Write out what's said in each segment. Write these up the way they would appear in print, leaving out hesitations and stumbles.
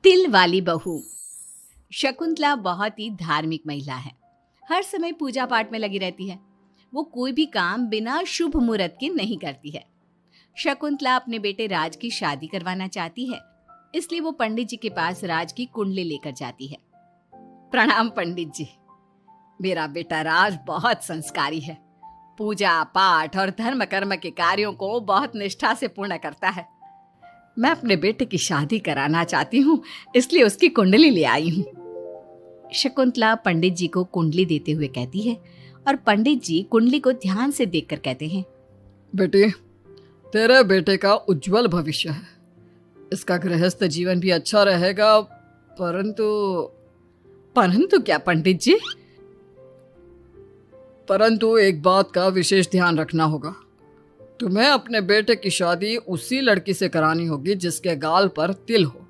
तिल वाली बहू। शकुंतला बहुत ही धार्मिक महिला है। हर समय पूजा पाठ में लगी रहती है। वो कोई भी काम बिना शुभ मुहूर्त के नहीं करती है। शकुंतला अपने बेटे राज की शादी करवाना चाहती है, इसलिए वो पंडित जी के पास राज की कुंडली लेकर जाती है। प्रणाम पंडित जी। मेरा बेटा राज बहुत संस्कारी है। पूजा पाठ और धर्म कर्म के कार्यों को बहुत निष्ठा से पूर्ण करता है। मैं अपने बेटे की शादी कराना चाहती हूँ, इसलिए उसकी कुंडली ले आई हूँ। शकुंतला पंडित जी को कुंडली देते हुए कहती है और पंडित जी कुंडली को ध्यान से देखकर कहते हैं, बेटे, तेरे बेटे का उज्जवल भविष्य है। इसका गृहस्थ जीवन भी अच्छा रहेगा, परंतु क्या पंडित जी? परंतु एक बात का विशेष ध्यान रखना होगा। तुम्हें अपने बेटे की शादी उसी लड़की से करानी होगी जिसके गाल पर तिल हो।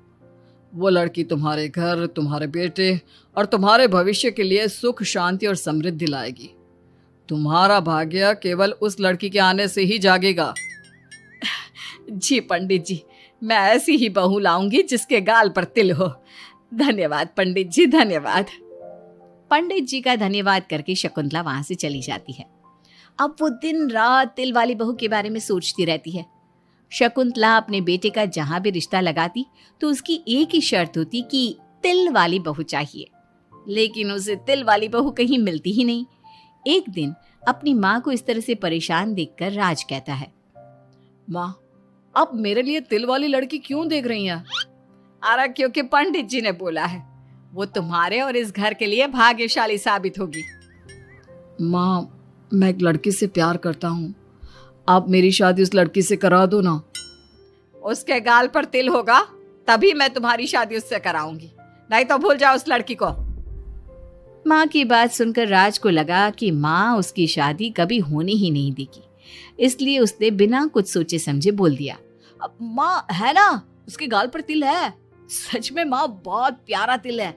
वो लड़की तुम्हारे घर, तुम्हारे बेटे और तुम्हारे भविष्य के लिए सुख, शांति और समृद्धि लाएगी। तुम्हारा भाग्य केवल उस लड़की के आने से ही जागेगा। जी पंडित जी, मैं ऐसी ही बहू लाऊंगी जिसके गाल पर तिल हो। धन्यवाद पंडित जी, धन्यवाद। पंडित जी का धन्यवाद करके शकुंतला वहां से चली जाती है। अब वो दिन रात तिल वाली बहू के बारे में सोचती रहती है। शकुंतला अपने बेटे का जहां भी रिश्ता लगाती तो उसकी एक ही शर्त होती कि तिल वाली बहू चाहिए, लेकिन उसे तिल वाली बहू कहीं मिलती ही नहीं। एक दिन अपनी माँ को इस तरह से परेशान देखकर राज कहता है, माँ, आप मेरे लिए तिल वाली लड़की क्यों देख रही हैं? अरे क्योंकि पंडित जी ने बोला है, वो तुम्हारे और इस घर के लिए भाग्यशाली साबित होगी। माँ, मैं एक लड़की से प्यार करता हूँ। आप मेरी शादी उस लड़की से करा दो ना। उसके गाल पर तिल होगा तभी मैं तुम्हारी शादी उससे कराऊंगी, नहीं तो भूल जाओ उस लड़की को। माँ की बात सुनकर राज को लगा कि माँ उसकी शादी कभी होने ही नहीं देगी, इसलिए उसने बिना कुछ सोचे समझे बोल दिया, माँ है ना, उसके गाल पर तिल है। सच में माँ, बहुत प्यारा तिल है।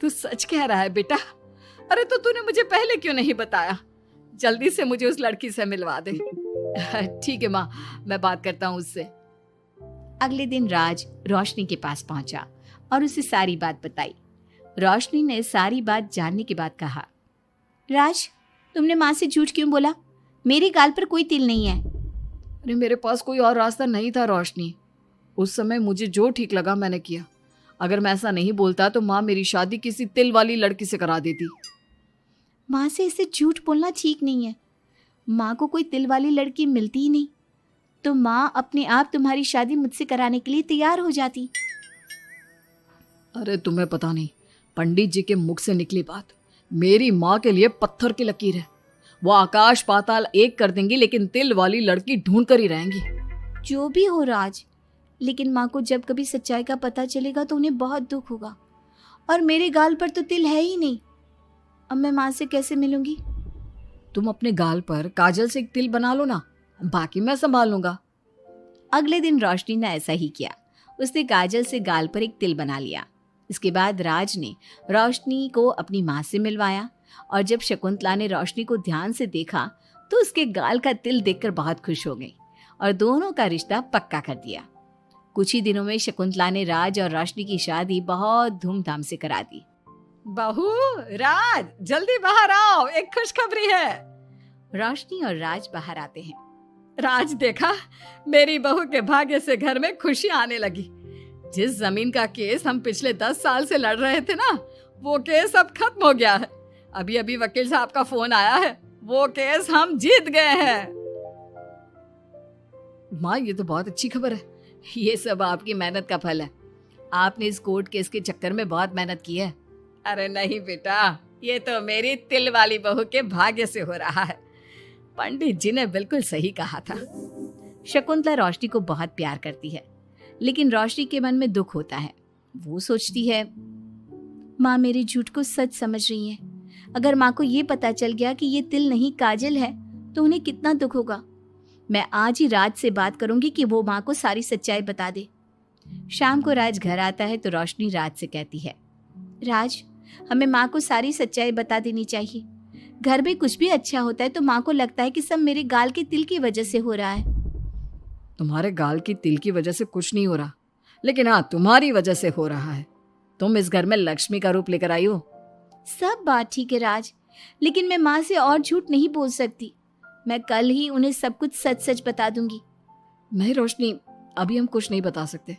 तू सच कह रहा है बेटा? अरे तो तूने मुझे पहले क्यों नहीं बताया? जल्दी से मुझे उस लड़की से मिलवा दे। ठीक है माँ, मैं बात करता हूँ उससे। अगले दिन राज रोशनी के पास पहुंचा और उसे सारी बात बताई। रोशनी ने सारी बात जानने के बाद कहा, राज, तुमने माँ से झूठ क्यों बोला? मेरे गाल पर कोई तिल नहीं है। अरे मेरे पास कोई और रास्ता नहीं था रोशनी। उस समय मुझे जो ठीक लगा मैंने किया। अगर मैं ऐसा नहीं बोलता तो माँ मेरी शादी किसी तिल वाली लड़की से करा देती। माँ से इसे झूठ बोलना ठीक नहीं है। माँ को कोई तिल वाली लड़की मिलती ही नहीं, तो माँ अपने आप तुम्हारी शादी मुझसे कराने के लिए तैयार हो जाती। अरे तुम्हें पता नहीं, पंडित जी के मुख से निकली बात मेरी माँ के लिए पत्थर की लकीर है। वो आकाश पाताल एक कर देंगी, लेकिन तिल वाली लड़की ढूंढ कर ही रहेंगी। जो भी हो राज, लेकिन माँ को जब कभी सच्चाई का पता चलेगा तो उन्हें बहुत दुख होगा। और मेरे गाल पर तो तिल है ही नहीं, अब मैं माँ से कैसे मिलूंगी? तुम अपने गाल पर काजल से एक तिल बना लो ना, बाकी मैं संभाल लूंगा। अगले दिन रोशनी ने ऐसा ही किया। उसने काजल से गाल पर एक तिल बना लिया। इसके बाद राज ने रोशनी को अपनी माँ से मिलवाया, और जब शकुंतला ने रोशनी को ध्यान से देखा तो उसके गाल का तिल देखकर बहुत खुश हो गई और दोनों का रिश्ता पक्का कर दिया। कुछ ही दिनों में शकुंतला ने राज और रोशनी की शादी बहुत धूमधाम से करा दी। बहू, राज, जल्दी बाहर आओ, एक खुशखबरी है। रोशनी और राज बाहर आते हैं। राज, देखा, मेरी बहू के भाग्य से घर में खुशी आने लगी। जिस जमीन का केस हम पिछले 10 साल से लड़ रहे थे ना, वो केस अब खत्म हो गया है। अभी अभी वकील साहब का फोन आया है, वो केस हम जीत गए हैं। माँ, ये तो बहुत अच्छी खबर है। ये सब आपकी मेहनत का फल है। आपने इस कोर्ट केस के चक्कर में बहुत मेहनत की है। अरे नहीं बेटा, ये तो मेरी तिल वाली बहू के भाग्य से हो रहा है। पंडित जी ने बिल्कुल सही कहा था। शकुंतला रोशनी को बहुत प्यार करती है, लेकिन रोशनी के मन में दुख होता है। वो सोचती है, माँ मेरे झूठ को सच समझ रही है। अगर माँ को ये पता चल गया कि ये तिल नहीं काजल है तो उन्हें कितना दुख होगा। मैं आज ही राज से बात करूंगी कि वो माँ को सारी सच्चाई बता दे। शाम को राज घर आता है तो रोशनी राज से कहती है, राज, हमें माँ को सारी सच्चाई बता देनी चाहिए। घर में कुछ भी अच्छा होता है तो माँ को लगता है कि सब मेरे गाल के तिल की वजह से हो रहा है। तुम्हारे गाल की तिल की वजह से कुछ नहीं हो रहा। लेकिन हाँ, तुम्हारी वजह से हो रहा है। तुम इस घर में लक्ष्मी का रूप लेकर आई हो। सब बात ठीक है राज, लेकिन मैं माँ से और झूठ नहीं बोल सकती। मैं कल ही उन्हें सब कुछ सच सच बता दूंगी। नहीं रोशनी, अभी हम कुछ नहीं बता सकते।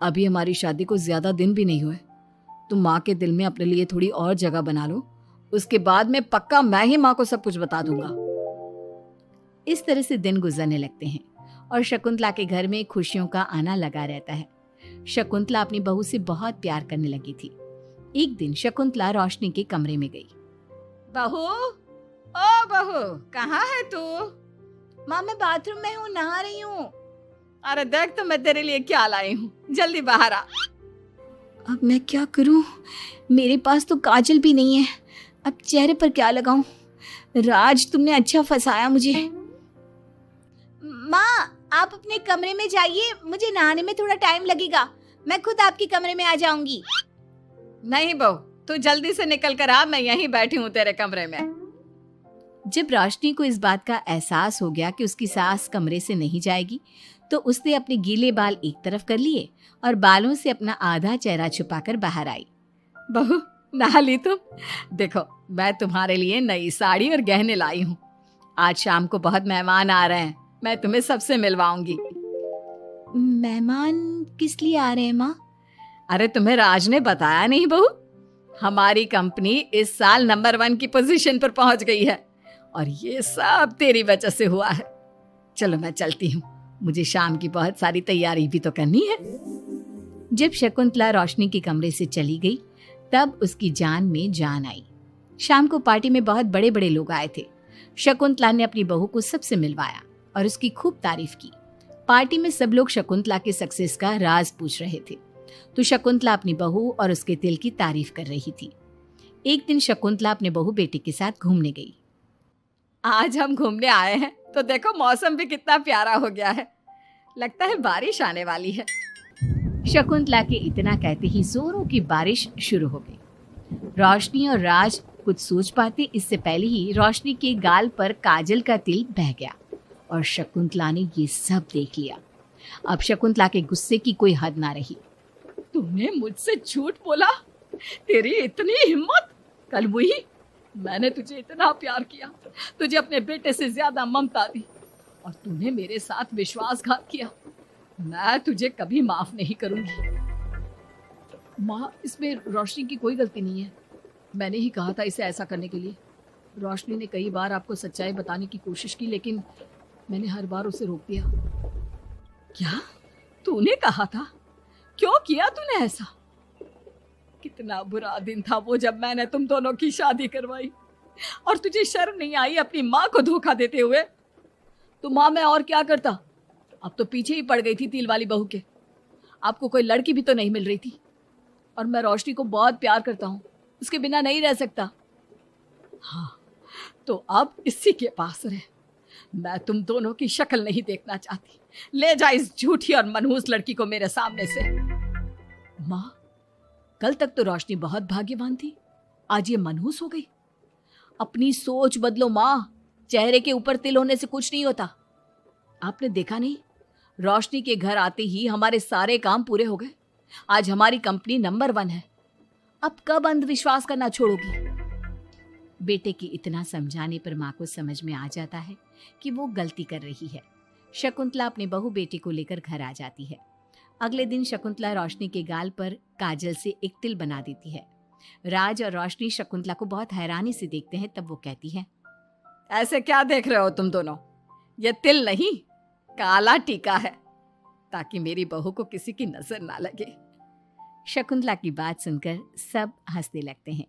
अभी हमारी शादी को ज्यादा दिन भी नहीं हुए। तुम माँ के दिल में अपने लिए थोड़ी और जगह बना लो, उसके बाद में पक्का मैं ही माँ को सब कुछ बता दूंगा। इस तरह से दिन गुजरने लगते हैं और शकुंतला के घर में खुशियों का आना लगा रहता है। शकुंतला अपनी बहू से बहुत प्यार करने लगी थी। एक दिन शकुंतला रोशनी के कमरे में गई। बहू, ओ बहू, कहाँ है तू? माँ मैं बाथरूम में हूँ, नहा रही हूँ। अरे देख तो मैं तेरे लिए क्या लाई हूँ, जल्दी बाहर आ। अब मैं क्या करूँ? मेरे पास तो काजल भी नहीं है, अब चेहरे पर क्या लगाऊं? राज तुमने अच्छा फंसाया मुझे। माँ आप अपने कमरे में जाइए, मुझे नहाने में थोड़ा टाइम लगेगा, मैं खुद आपके कमरे में आ जाऊंगी। नहीं बहू, तू जल्दी से निकल कर आ, मैं यहीं बैठी हूँ तेरे कमरे में। जब रोशनी को इस बात का एहसास हो गया कि उसकी सास कमरे से नहीं जाएगी, तो उसने अपने गीले बाल एक तरफ कर लिए और बालों से अपना आधा चेहरा छुपाकर बाहर आई। बहू नहा ली तुम? देखो मैं तुम्हारे लिए नई साड़ी और गहने लाई हूँ। आज शाम को बहुत मेहमान आ रहे हैं, मैं तुम्हें सबसे मिलवाऊंगी। मेहमान किस लिए आ रहे हैं माँ? अरे तुम्हें राज ने बताया नहीं बहू? हमारी कंपनी इस साल नंबर 1 की पोजीशन पर पहुंच गई है और ये सब तेरी वजह से हुआ है। चलो मैं चलती हूँ, मुझे शाम की बहुत सारी तैयारी भी तो करनी है। जब शकुंतला रोशनी के कमरे से चली गई, तब उसकी जान में जान आई। शाम को पार्टी में बहुत बड़े बड़े लोग आए थे। शकुंतला ने अपनी बहू को सबसे मिलवाया और उसकी खूब तारीफ की। पार्टी में सब लोग शकुंतला के सक्सेस का राज पूछ रहे थे, तो शकुंतला अपनी बहू और उसके दिल की तारीफ कर रही थी। एक दिन शकुंतला अपने बहू बेटे के साथ घूमने गई। आज हम घूमने आए हैं तो देखो मौसम भी कितना प्यारा हो गया है, लगता है बारिश आने वाली है। शकुंतला के इतना कहते ही जोरों की बारिश शुरू हो गई। रोशनी और राज कुछ सोच पाते इससे पहले ही रोशनी के गाल पर काजल का तिल बह गया और शकुंतला ने ये सब देख लिया। अब शकुंतला के गुस्से की कोई हद ना रही। तूने मुझसे झूठ बोला? तेरी इतनी हिम्मत! कल वही मैंने तुझे इतना प्यार किया, तुझे अपने बेटे से ज्यादा ममता दी और तूने मेरे साथ विश्वासघात किया। मैं तुझे कभी माफ नहीं करूंगी। माँ, इसमें रोशनी की कोई गलती नहीं है। मैंने ही कहा था इसे ऐसा करने के लिए। रोशनी ने कई बार आपको सच्चाई बताने की कोशिश की, लेकिन मैंने हर बार उसे रोक दिया। क्या तूने कहा था? क्यों किया तूने ऐसा? कितना बुरा दिन था वो जब मैंने तुम दोनों की शादी करवाई और तुझे शर्म नहीं आई अपनी माँ को धोखा देते हुए? तो माँ मैं और क्या करता? अब तो पीछे ही पड़ गई थी तिल वाली बहू के। आपको कोई लड़की भी तो नहीं मिल रही थी और मैं रोशनी को बहुत प्यार करता हूँ, उसके बिना नहीं रह सकता। हाँ तो अब इसी के पास रहे। मैं तुम दोनों की शक्ल नहीं देखना चाहती। ले जा इस झूठी और मनहूस लड़की को मेरे सामने से। माँ, कल तक तो रोशनी बहुत भाग्यवान थी, आज ये मनहूस हो गई। अपनी सोच बदलो माँ, चेहरे के ऊपर तिल होने से कुछ नहीं होता। आपने देखा नहीं, रोशनी के घर आते ही हमारे सारे काम पूरे हो गए। आज हमारी कंपनी नंबर 1 है। अब कब अंधविश्वास करना छोड़ोगी? बेटे की इतना समझाने पर माँ को समझ में आ जाता है कि वो गलती कर रही है। शकुंतला अपने बहू बेटे को लेकर घर आ जाती है। अगले दिन शकुंतला रोशनी के गाल पर काजल से एक तिल बना देती है। राज और रोशनी शकुंतला को बहुत हैरानी से देखते हैं। तब वो कहती है, ऐसे क्या देख रहे हो तुम दोनों? ये तिल नहीं, काला टीका है, ताकि मेरी बहू को किसी की नजर ना लगे। शकुंतला की बात सुनकर सब हंसने लगते हैं।